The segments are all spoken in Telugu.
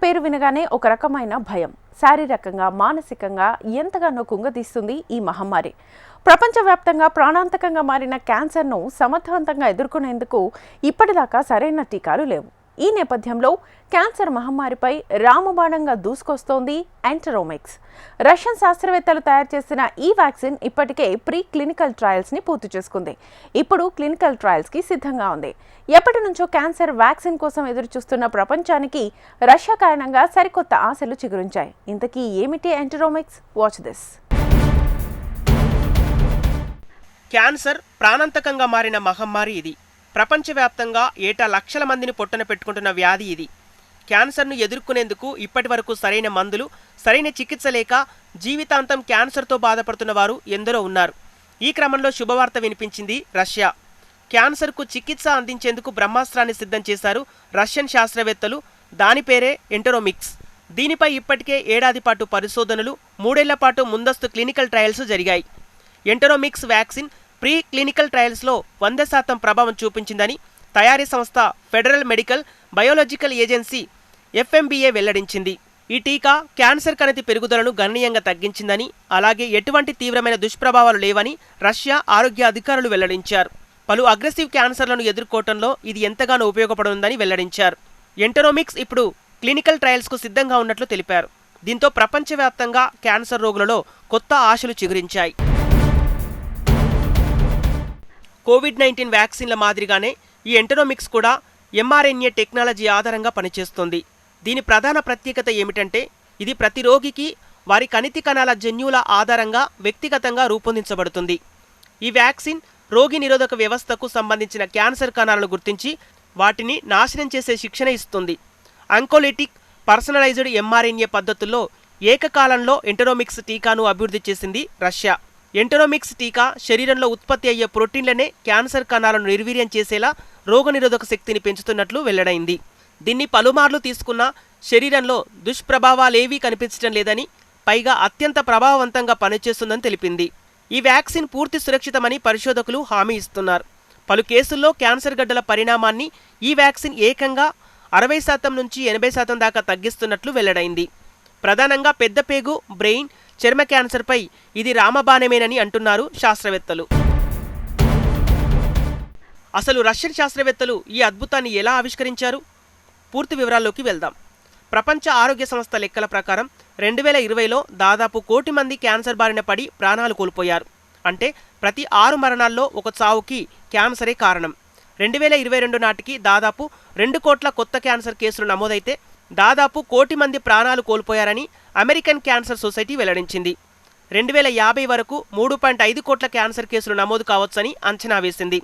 పేరు వినగానే ఒక రకమైన భయం, శారీరకంగా మానసికంగా ఎంతగానో కుంగదీస్తుంది ఈ మహమ్మారి. ప్రపంచవ్యాప్తంగా ప్రాణాంతకంగా మారిన క్యాన్సర్ను సమర్థవంతంగా ఎదుర్కొనేందుకు ఇప్పటిదాకా సరైన టీకాలు లేవు. ఈ నేపథ్యంలో క్యాన్సర్ మహమ్మారిపై రామబాణంగా దూసుకొస్తోంది ఎంటరోమిక్స్. రష్యన్ శాస్త్రవేత్తలు తయారు చేసిన ఈ వ్యాక్సిన్ ఇప్పటికే ప్రీ క్లినికల్ ట్రయల్స్ని పూర్తి చేసుకుంది. ఇప్పుడు క్లినికల్ ట్రయల్స్కి సిద్ధంగా ఉంది. ఎప్పటి నుంచో క్యాన్సర్ వ్యాక్సిన్ కోసం ఎదురుచూస్తున్న ప్రపంచానికి రష్యా కారణంగా సరికొత్త ఆశలు చిగురించాయి. ఇంతకీ ఏమిటి ఎంటరోమిక్స్? Watch this. క్యాన్సర్ ప్రాణాంతకంగా మారిన మహమ్మారి ఇది. ప్రపంచవ్యాప్తంగా ఏటా లక్షల మందిని పొట్టన పెట్టుకుంటున్న వ్యాధి ఇది. క్యాన్సర్ను ఎదుర్కొనేందుకు ఇప్పటి వరకు సరైన మందులు, సరైన చికిత్స లేక జీవితాంతం క్యాన్సర్తో బాధపడుతున్న వారు ఎందరో ఉన్నారు. ఈ క్రమంలో శుభవార్త వినిపించింది రష్యా. క్యాన్సర్కు చికిత్స అందించేందుకు బ్రహ్మాస్త్రాన్ని సిద్ధం చేశారు రష్యన్ శాస్త్రవేత్తలు. దాని పేరే ఎంటరోమిక్స్. దీనిపై ఇప్పటికే ఏడాది పాటు పరిశోధనలు, 3 ఏళ్ల పాటు ముందస్తు క్లినికల్ ట్రయల్స్ జరిగాయి. ఎంటరోమిక్స్ వ్యాక్సిన్ ప్రీ క్లినికల్ ట్రయల్స్లో 100% ప్రభావం చూపించిందని తయారీ సంస్థ federal medical biological agency FMBA వెల్లడించింది. ఈ టీకా క్యాన్సర్ కణితి పెరుగుదలను గణనీయంగా తగ్గించిందని, అలాగే ఎటువంటి తీవ్రమైన దుష్ప్రభావాలు లేవని రష్యా ఆరోగ్య అధికారులు వెల్లడించారు. పలు అగ్రెసివ్ క్యాన్సర్లను ఎదుర్కోవడంలో ఇది ఎంతగానో ఉపయోగపడుతుందని వెల్లడించారు. ఎంటరోమిక్స్ ఇప్పుడు క్లినికల్ ట్రయల్స్కు సిద్ధంగా ఉన్నట్లు తెలిపారు. దీంతో ప్రపంచవ్యాప్తంగా క్యాన్సర్ రోగులలో కొత్త ఆశలు చిగురించాయి. కోవిడ్-19 వ్యాక్సిన్ల మాదిరిగానే ఈ ఎంటరోమిక్స్ కూడా mRNA టెక్నాలజీ ఆధారంగా పనిచేస్తుంది. దీని ప్రధాన ప్రత్యేకత ఏమిటంటే ఇది ప్రతి రోగికి వారి కణితి కణాల జన్యువుల ఆధారంగా వ్యక్తిగతంగా రూపొందించబడుతుంది. ఈ వ్యాక్సిన్ రోగి నిరోధక వ్యవస్థకు సంబంధించిన క్యాన్సర్ కణాలను గుర్తించి వాటిని నాశనం చేసే శిక్షణ ఇస్తుంది. అంకోలిటిక్ పర్సనలైజ్డ్ mRNA పద్ధతుల్లో ఏకకాలంలో ఎంటరోమిక్స్ టీకాను అభివృద్ధి చేసింది రష్యా. ఎంటరోమిక్స్ టీకా శరీరంలో ఉత్పత్తి అయ్యే ప్రోటీన్లనే క్యాన్సర్ కణాలను నిర్వీర్యం చేసేలా రోగనిరోధక శక్తిని పెంచుతున్నట్లు వెల్లడైంది. దీన్ని పలుమార్లు తీసుకున్నా శరీరంలో దుష్ప్రభావాలేవీ కనిపించడం లేదని, పైగా అత్యంత ప్రభావవంతంగా పనిచేస్తుందని తెలిపింది. ఈ వ్యాక్సిన్ పూర్తి సురక్షితమని పరిశోధకులు హామీ ఇస్తున్నారు. పలు కేసుల్లో క్యాన్సర్ గడ్డల పరిణామాన్ని ఈ వ్యాక్సిన్ ఏకంగా 60% నుంచి 80% దాకా తగ్గిస్తున్నట్లు వెల్లడైంది. ప్రధానంగా పెద్దపేగు, బ్రెయిన్, చర్మ క్యాన్సర్పై ఇది రామబాణమేనని అంటున్నారు శాస్త్రవేత్తలు. అసలు రష్యన్ శాస్త్రవేత్తలు ఈ అద్భుతాన్ని ఎలా ఆవిష్కరించారు? పూర్తి వివరాల్లోకి వెళ్దాం. ప్రపంచ ఆరోగ్య సంస్థ లెక్కల ప్రకారం 2020లో దాదాపు 1 కోటి మంది క్యాన్సర్ బారిన పడి ప్రాణాలు కోల్పోయారు. అంటే ప్రతి 6 మరణాల్లో ఒక చావుకి క్యాన్సరే కారణం. 2022 నాటికి దాదాపు 2 కోట్ల కొత్త క్యాన్సర్ కేసులు నమోదైతే దాదాపు 1 కోటి మంది ప్రాణాలు కోల్పోయారని అమెరికన్ క్యాన్సర్ సొసైటీ వెల్లడించింది. 2050 వరకు 3.5 కోట్ల క్యాన్సర్ కేసులు నమోదు కావచ్చని అంచనా వేసింది.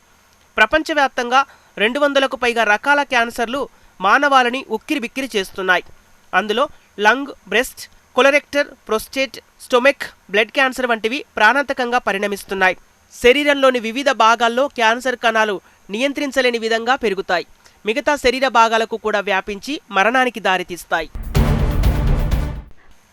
ప్రపంచవ్యాప్తంగా 200కు పైగా రకాల క్యాన్సర్లు మానవాళిని ఉక్కిరిబిక్కిరి చేస్తున్నాయి. అందులో lung, breast, colorectal, prostate, stomach, blood cancer వంటివి ప్రాణాంతకంగా పరిణమిస్తున్నాయి. శరీరంలోని వివిధ భాగాల్లో క్యాన్సర్ కణాలు నియంత్రించలేని విధంగా పెరుగుతాయి. మిగతా శరీర భాగాలకు కూడా వ్యాపించి మరణానికి దారితీస్తాయి.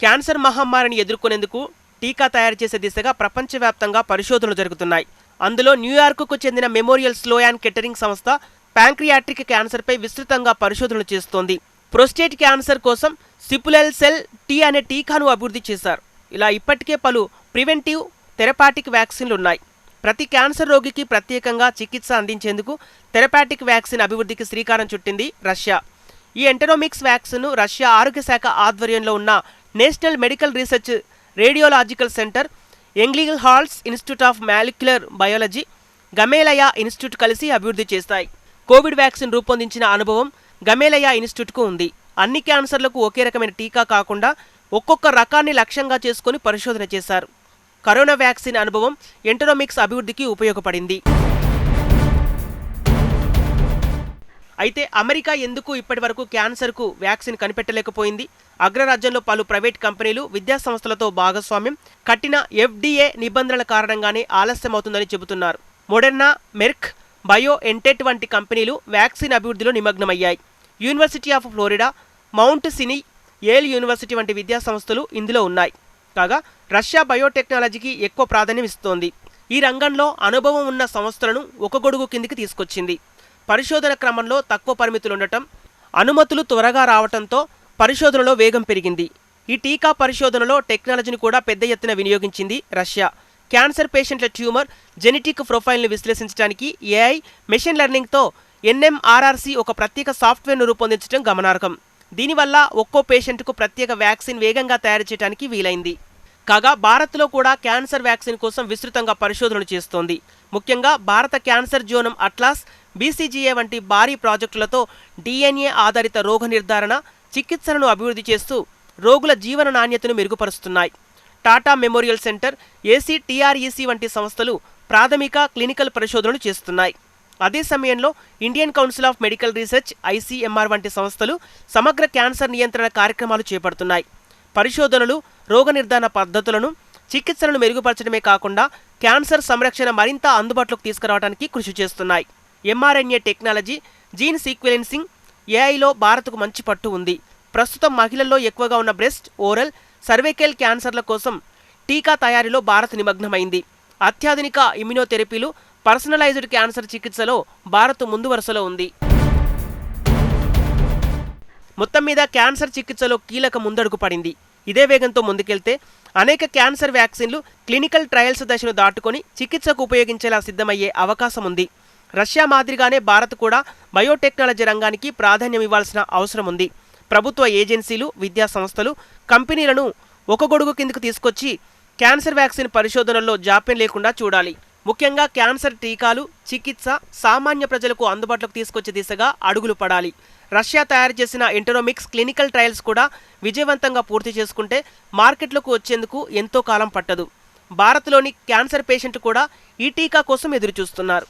క్యాన్సర్ మహమ్మారిని ఎదుర్కొనేందుకు టీకా తయారు చేసే దిశగా ప్రపంచవ్యాప్తంగా పరిశోధనలు జరుగుతున్నాయి. అందులో న్యూయార్కుకు చెందిన మెమోరియల్ స్లోయాన్ కెటరింగ్ సంస్థ ప్యాంక్రియాటిక్ క్యాన్సర్పై విస్తృతంగా పరిశోధనలు చేస్తోంది. ప్రోస్టేట్ క్యాన్సర్ కోసం సిపులెల్ సెల్ టీ అనే టీకాను అభివృద్ధి చేశారు. ఇలా ఇప్పటికే పలు ప్రివెంటివ్ థెరపాటిక్ వ్యాక్సిన్లు ఉన్నాయి. ప్రతి క్యాన్సర్ రోగికి ప్రత్యేకంగా చికిత్స అందించేందుకు థెరపాటిక్ వ్యాక్సిన్ అభివృద్ధికి శ్రీకారం చుట్టింది రష్యా. ఈ ఎంటరోమిక్స్ వ్యాక్సిన్ను రష్యా ఆరోగ్య శాఖ ఆధ్వర్యంలో ఉన్న National Medical Research Radiological Centre, ఎంగ్లీగల్ హాల్స్ Institute of Molecular Biology, Gamaleya Institute కలిసి అభివృద్ధి చేస్తాయి. కోవిడ్ వ్యాక్సిన్ రూపొందించిన అనుభవం గమేలయా ఇన్స్టిట్యూట్కు ఉంది. అన్ని క్యాన్సర్లకు ఒకే రకమైన టీకా కాకుండా ఒక్కొక్క రకాన్ని లక్ష్యంగా చేసుకుని పరిశోధన చేశారు. కరోనా వ్యాక్సిన్ అనుభవం ఎంటరోమిక్స్ అభివృద్ధికి ఉపయోగపడింది. అయితే అమెరికా ఎందుకు ఇప్పటి వరకు క్యాన్సర్కు వ్యాక్సిన్ కనిపెట్టలేకపోయింది? అగ్రరాజ్యంలో పలు ప్రైవేట్ కంపెనీలు, విద్యా సంస్థలతో భాగస్వామ్యం, కఠిన FDA నిబంధనల కారణంగానే ఆలస్యమవుతుందని చెబుతున్నారు. మోడెర్నా, మెర్క్, బయోఎన్టెక్ వంటి కంపెనీలు వ్యాక్సిన్ అభివృద్ధిలో నిమగ్నమయ్యాయి. University of Florida, Mount Sinai, Yale University వంటి విద్యా సంస్థలు ఇందులో ఉన్నాయి. కాగా రష్యా బయోటెక్నాలజీకి ఎక్కువ ప్రాధాన్యం ఇస్తోంది. ఈ రంగంలో అనుభవం ఉన్న సంస్థలను ఒక గొడుగు కిందికి తీసుకొచ్చింది. పరిశోధన క్రమంలో తక్కువ పరిమితులుండటం, అనుమతులు త్వరగా రావటంతో పరిశోధనలో వేగం పెరిగింది. ఈ టీకా పరిశోధనలో టెక్నాలజీని కూడా పెద్ద ఎత్తున వినియోగించింది రష్యా. క్యాన్సర్ పేషెంట్ల ట్యూమర్ జెనెటిక్ ప్రొఫైల్ని విశ్లేషించడానికి ఏఐ, మెషిన్ లెర్నింగ్తో NMRRC ఒక ప్రత్యేక సాఫ్ట్వేర్ను రూపొందించడం గమనార్హం. దీనివల్ల ఒక్కో పేషెంట్కు ప్రత్యేక వ్యాక్సిన్ వేగంగా తయారు చేయడానికి వీలైంది. కాగా భారత్లో కూడా క్యాన్సర్ వ్యాక్సిన్ కోసం విస్తృతంగా పరిశోధనలు చేస్తోంది. ముఖ్యంగా భారత క్యాన్సర్ జోనమ్ అట్లాస్, BCGA వంటి భారీ ప్రాజెక్టులతో DNA ఆధారిత రోగ నిర్ధారణ, చికిత్సలను అభివృద్ధి చేస్తూ రోగుల జీవన నాణ్యతను మెరుగుపరుస్తున్నాయి. టాటా మెమోరియల్ సెంటర్, ACTREC వంటి సంస్థలు ప్రాథమిక క్లినికల్ పరిశోధనలు చేస్తున్నాయి. అదే సమయంలో Indian council of medical research ICMR వంటి సంస్థలు సమగ్ర క్యాన్సర్ నియంత్రణ కార్యక్రమాలు చేపడుతున్నాయి. పరిశోధనలు రోగ నిర్ధారణ పద్ధతులను, చికిత్సలను మెరుగుపరచడమే కాకుండా క్యాన్సర్ సంరక్షణ మరింత అందుబాటులోకి తీసుకురావడానికి కృషి చేస్తున్నాయి. mRNA టెక్నాలజీ, జీన్ సీక్వెన్సింగ్, ఏఐలో భారత్కు మంచి పట్టు ఉంది. ప్రస్తుతం మహిళల్లో ఎక్కువగా ఉన్న బ్రెస్ట్, ఓరల్, సర్వైకల్ క్యాన్సర్ల కోసం టీకా తయారీలో భారత్ నిమగ్నమైంది. అత్యాధునిక ఇమ్యునోథెరపీలు, పర్సనలైజ్డ్ క్యాన్సర్ చికిత్సలో భారత్ ముందు వరుసలో ఉంది. మొత్తం మీద క్యాన్సర్ చికిత్సలో కీలక ముందడుగు పడింది. ఇదే వేగంతో ముందుకెళ్తే అనేక క్యాన్సర్ వ్యాక్సిన్లు క్లినికల్ ట్రయల్స్ దశను దాటుకొని చికిత్సకు ఉపయోగించేలా సిద్ధమయ్యే అవకాశం ఉంది. రష్యా మాదిరిగానే భారత్ కూడా బయోటెక్నాలజీ రంగానికి ప్రాధాన్యం ఇవ్వాల్సిన అవసరం ఉంది. ప్రభుత్వ ఏజెన్సీలు, విద్యా సంస్థలు, కంపెనీలను ఒక గొడుగు కిందకు తీసుకొచ్చి క్యాన్సర్ వ్యాక్సిన్ పరిశోధనల్లో జాప్యం లేకుండా చూడాలి. ముఖ్యంగా క్యాన్సర్ టీకాలు, చికిత్స సామాన్య ప్రజలకు అందుబాటులోకి తీసుకొచ్చే దిశగా అడుగులు పడాలి. రష్యా తయారు చేసిన ఎంటెనోమిక్స్ క్లినికల్ ట్రయల్స్ కూడా విజయవంతంగా పూర్తి చేసుకుంటే మార్కెట్లోకి వచ్చేందుకు ఎంతో కాలం పట్టదు. భారత్లోని క్యాన్సర్ పేషెంట్ కూడా ఈ టీకా కోసం ఎదురుచూస్తున్నారు.